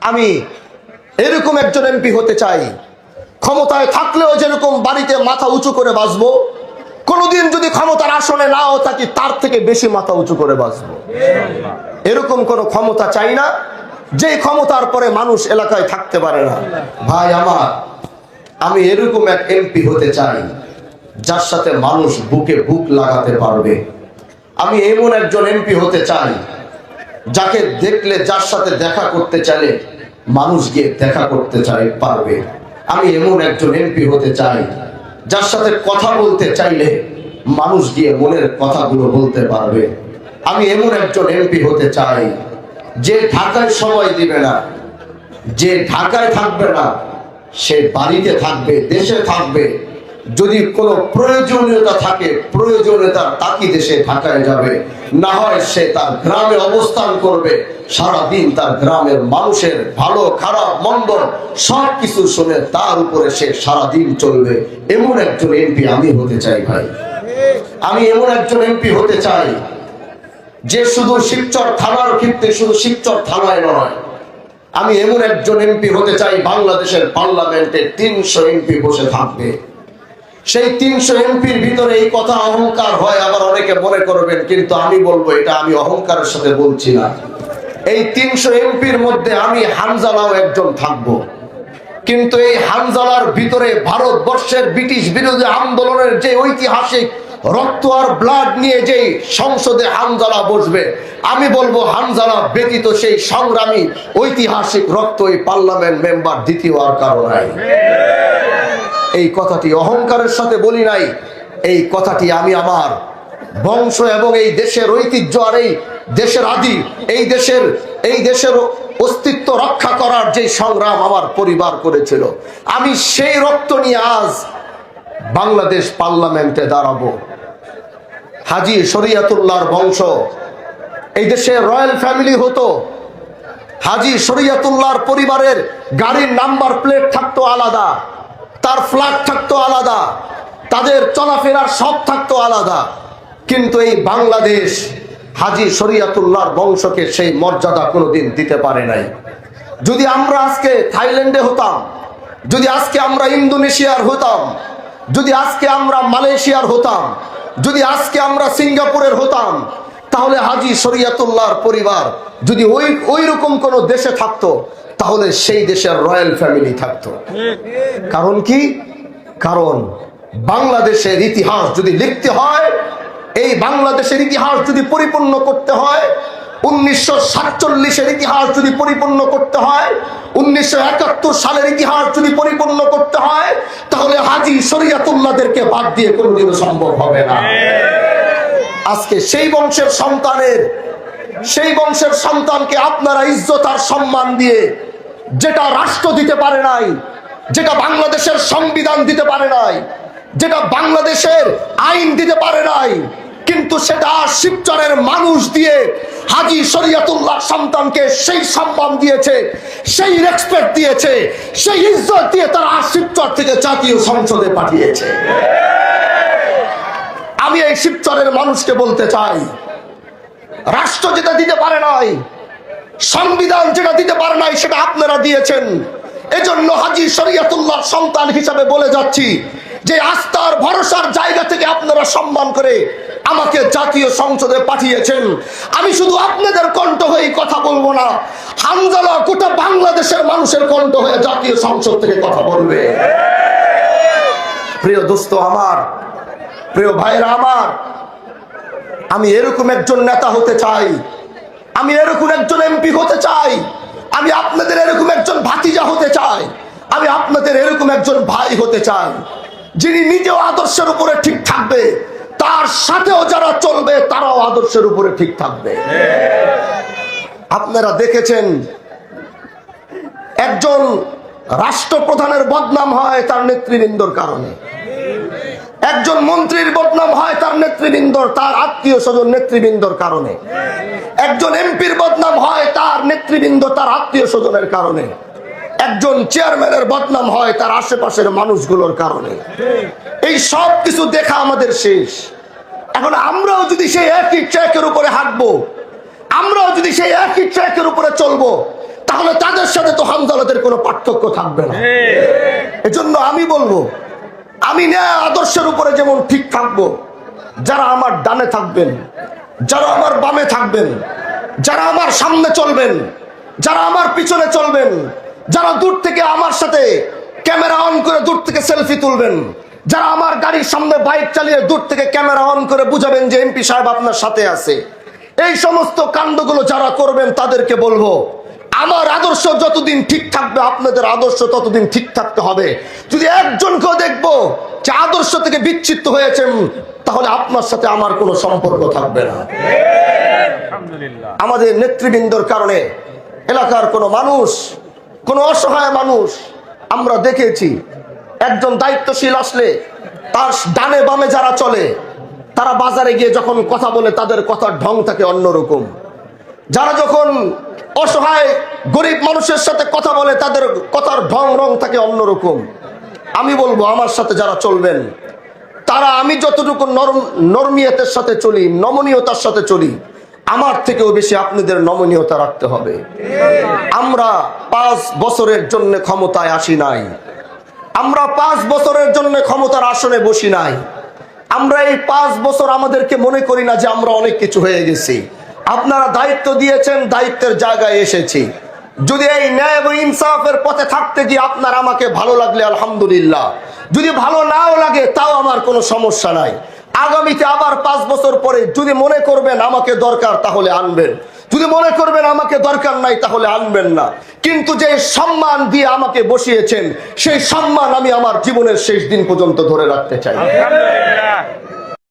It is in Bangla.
আমি এরকম একজন এমপি হতে চাই, ক্ষমতায় থাকলেও যেরকম বাড়িতে মাথা উঁচু করে বাঁচবো, কোনোদিন যদি ক্ষমতার আসনে নাও থাকি তার থেকে বেশি মাথা উঁচু করে বাঁচবো। এরকম কোনো ক্ষমতা চাই না যে ক্ষমতার পরে মানুষ এলাকায় থাকতে পারে না। ভাই আমার, আমি এরকম এক এমপি হতে চাই যার সাথে মানুষ বুকে বুক লাগাতে পারবে। আমি এমন একজন এমপি হতে চাই যাকে দেখলে, যার সাথে দেখা করতে চাইলে মানুষ গিয়ে দেখা করতে পারবে। আমি এমন একজন এমপি হতে চাই যার সাথে কথা বলতে চাইলে মানুষ গিয়ে মনের কথাগুলো বলতে পারবে। আমি এমন একজন এমপি হতে চাই যে ঢাকায় সময় দিবে না, যে ঢাকায় থাকবে না সে বাড়িতে থাকবে, দেশে থাকবে। যদি কোনো প্রয়োজনীয়তা থাকে, প্রয়োজনীয়তার তাকিদে সে ঢাকায় যাবে, না হয় সে তার গ্রামে অবস্থান করবে। সারাদিন তার গ্রামের মানুষের ভালো খারাপ মন্দ সব কিছু শুনে তার উপরে সে সারাদিন চলবে। এমন একজন এমপি আমি হতে চাই ভাই। আমি এমন একজন এমপি হতে চাই যে শুধু শিবচর থানার ক্ষেত্রে, শুধু শিবচর থানায় নয়, আমি এমন একজন এমপি হতে চাই বাংলাদেশের পার্লামেন্টে 300 এমপি বসে থাকবে। সেই 300 এমপির ভিতরে এই কথা অহংকার হয়, আবার অনেকে মনে করবেন, কিন্তু আমি বলবো এটা আমি অহংকারের সাথে বলছি না। এই 300 এমপির মধ্যে আমি হানজালাও একজন থাকবো, কিন্তু এই হানজালার ভিতরে ভারতবর্ষের ব্রিটিশ বিরোধী আন্দোলনের যে ঐতিহাসিক রক্ত আর ব্লাড নিয়ে যে সংসদে হানজালা বসবে, আমি বলবো হানজালা ব্যতীত সেই সংগ্রামী ঐতিহাসিক রক্ত এই পার্লামেন্ট মেম্বার দ্বিতীয় আর কারো নাই। এই কথাটি অহংকারের সাথে বলি নাই, এই কথাটি আমি আমার বংশ এবং এই দেশের ঐতিহ্য আর এই দেশের আদি, এই দেশের অস্তিত্ব রক্ষা করার যে সংগ্রাম আমার পরিবার করেছিল, আমি সেই রক্ত নিয়ে আজ বাংলাদেশ পার্লামেন্টে দাঁড়াবো। হাজী শরীয়তুল্লাহর বংশ, এই দেশে রয়্যাল ফ্যামিলি হতো। হাজী শরীয়তুল্লাহর পরিবারের গাড়ির নাম্বার প্লেট থাকতো আলাদা, তার ফ্ল্যাগ থাকতো আলাদা, তাদের চলাফেরার সব থাকতো আলাদা। কিন্তু এই বাংলাদেশ হাজী শরীয়তুল্লাহর বংশকে সেই মর্যাদা কোনোদিন দিতে পারে নাই। যদি আমরা আজকে থাইল্যান্ডে হতাম, যদি আজকে আমরা ইন্দোনেশিয়ার হতাম, যদি আজকে আমরা মালয়েশিয়ার হতাম, যদি আজকে আমরা সিঙ্গাপুরের হতাম, তাহলে হাজী শরীয়তুল্লাহর পরিবার যদি ওই রকম কোন দেশে থাকতো, তাহলে সেই দেশের রয়্যাল ফ্যামিলি থাকতো। কারণ কি? কারণ বাংলাদেশের ইতিহাস যদি লিখতে হয়, এই বাংলাদেশের ইতিহাস যদি পরিপূর্ণ করতে হয়, 1947-এর ইতিহাস যদি পরিপূর্ণ করতে হয়, 1971 সালের ইতিহাস যদি পরিপূর্ণ করতে হয়, তাহলে হাজী শরীয়তুল্লাহদেরকে বাদ দিয়ে কোনোদিনও সম্ভব হবে না। আজকে সেই বংশের সন্তানকে আপনারা ইজ্জত আর সম্মান দিয়ে, যেটা রাষ্ট্র দিতে পারে নাই, যেটা বাংলাদেশের সংবিধান দিতে পারে নাই, যেটা বাংলাদেশের আইন দিতে পারে নাই, কিন্তু সেটা শিবচরের মানুষ দিয়ে হাজী শরীয়তুল্লাহ সন্তানকে সেই সম্মান দিয়েছে, সেই রেসপেক্ট দিয়েছে, সেই ইজ্জত দিয়ে তারা শিবচর থেকে জাতীয় সংসদে পাঠিয়েছে। আমি এই শিবচরের মানুষকে বলতে চাই, রাষ্ট্র যেটা দিতে পারে নাই, সংবিধান যেটা দিতে পারে নাই, সেটা আপনারা দিয়েছেন। এজন্য হাজী শরীয়তুল্লাহ সন্তান হিসাবে বলে যাচ্ছি যে আস্থার ভরসার জায়গা থেকে আপনারা সম্মান করে আমাকে জাতীয় সংসদে পাঠিয়েছেন। আমি শুধু আপনাদের কণ্ঠ হয়ে কথা বলবো না, হানজালা গোটা বাংলাদেশের মানুষের কণ্ঠ হয়ে জাতীয় সংসদ থেকে কথা বলবে। প্রিয় দোস্ত আমার, প্রিয় ভাইরা আমার, আমি এরকম একজন নেতা হতে চাই, আমি এরকম একজন এমপি হতে চাই, আমি আপনাদের এরকম একজন ভাতিজা হতে চাই, আমি আপনাদের এরকম একজন ভাই হতে চাই, যিনি নিজেও আদর্শের উপরে ঠিক থাকবে, তার সাথেও যারা চলবে তারাও আদর্শের উপরে ঠিক থাকবে। আপনারা দেখেছেন, একজন রাষ্ট্রপ্রধানের বদনাম হয় তার নেতৃবৃন্দর কারণে, একজন মন্ত্রীর বদনাম হয় তার নেতৃবৃন্দর, তার আত্মীয় স্বজন নেতৃবৃন্দর কারণে, একজন এমপির বদনাম হয় তার নেতৃবৃন্দ, তার আত্মীয় স্বজনের কারণে, একজন চেয়ারম্যানের বদনাম হয় তার আশেপাশের মানুষগুলোর কারণে। এই সব কিছু দেখা আমাদের শেষ। এখন আমরাও যদি সেই একই ট্র্যাকের উপরে হাঁটবো, আমরাও যদি সেই একই ট্র্যাকের উপরে চলবো, তাহলে তাদের সাথে তো হামজালাদের কোনো পার্থক্য থাকবে না। এজন্য আমি বলবো, আমি ন্যায় আদর্শের উপরে যেমন ঠিক থাকবো, যারা আমার ডানে থাকবেন, যারা আমার বামে থাকবেন, যারা আমার সামনে চলবেন, যারা আমার পিছনে চলবেন, যারা দূর থেকে আমার সাথে ক্যামেরা অন করে দূর থেকে সেলফি তুলবেন, যারা আমার গাড়ির সামনে বাইক চালিয়ে দূর থেকে ক্যামেরা অন করে বুঝাবেন যে এমপি সাহেব আপনার সাথে আছে, এই সমস্ত কাণ্ডগুলো যারা করবেন তাদেরকে বলবো, আমার আদর্শ যতদিন ঠিক থাকবে আপনাদের আদর্শ ততদিন ঠিক থাকতে হবে। যদি একজনকেও দেখবো যে আদর্শ থেকে বিচ্ছিন্ন হয়েছেন, তাহলে আপনার সাথে আমার কোনো সম্পর্ক থাকবে না। আমাদের নেতৃবৃন্দর কারণে এলাকার কোনো মানুষ, কোনো অসহায় মানুষ, আমরা দেখেছি একজন দায়িত্বশীল আসলে তার ডানে বামে যারা চলে, তারা বাজারে গিয়ে যখন কথা বলে তাদের কথার ঢং থাকে অন্যরকম। যারা যখন অসহায় গরিব মানুষের সাথে কথা বলে তাদের কথার ঢং রং থাকে অন্যরকম। আমি বলবো, আমার সাথে যারা চলবেন তারা, আমি যতটুকু নরমিয়তের সাথে চলি, নমনীয়তার সাথে চলি, আমার থেকেও বেশি আপনাদের নমনীয়তা রাখতে হবে। আমরা 5 বছরের জন্য ক্ষমতায় আসি নাই, আমরা 5 বছরের জন্য ক্ষমতার আসনে বসি নাই। আমরা এই 5 বছর আমাদেরকে মনে করি না যে আমরা অনেক কিছু হয়ে গেছি। আপনারা দায়িত্ব দিয়েছেন, দায়িত্বের জায়গায় এসেছি। যদি এই ন্যায় এবং ইনসাফের পথে থাকতে গিয়ে আপনার আমাকে ভালো লাগলে আলহামদুলিল্লাহ, যদি ভালো নাও লাগে তাও আমার কোনো সমস্যা নাই। আগামীতে আবার 5 বছর পরে যদি মনে করবেন আমাকে দরকার তাহলে আনবেন, যদি মনে করবেন আমাকে দরকার নাই তাহলে আনবেন না। কিন্তু যে সম্মান দিয়ে আমাকে বসিয়েছেন সেই সম্মান আমি আমার জীবনের শেষ দিন পর্যন্ত ধরে রাখতে চাই।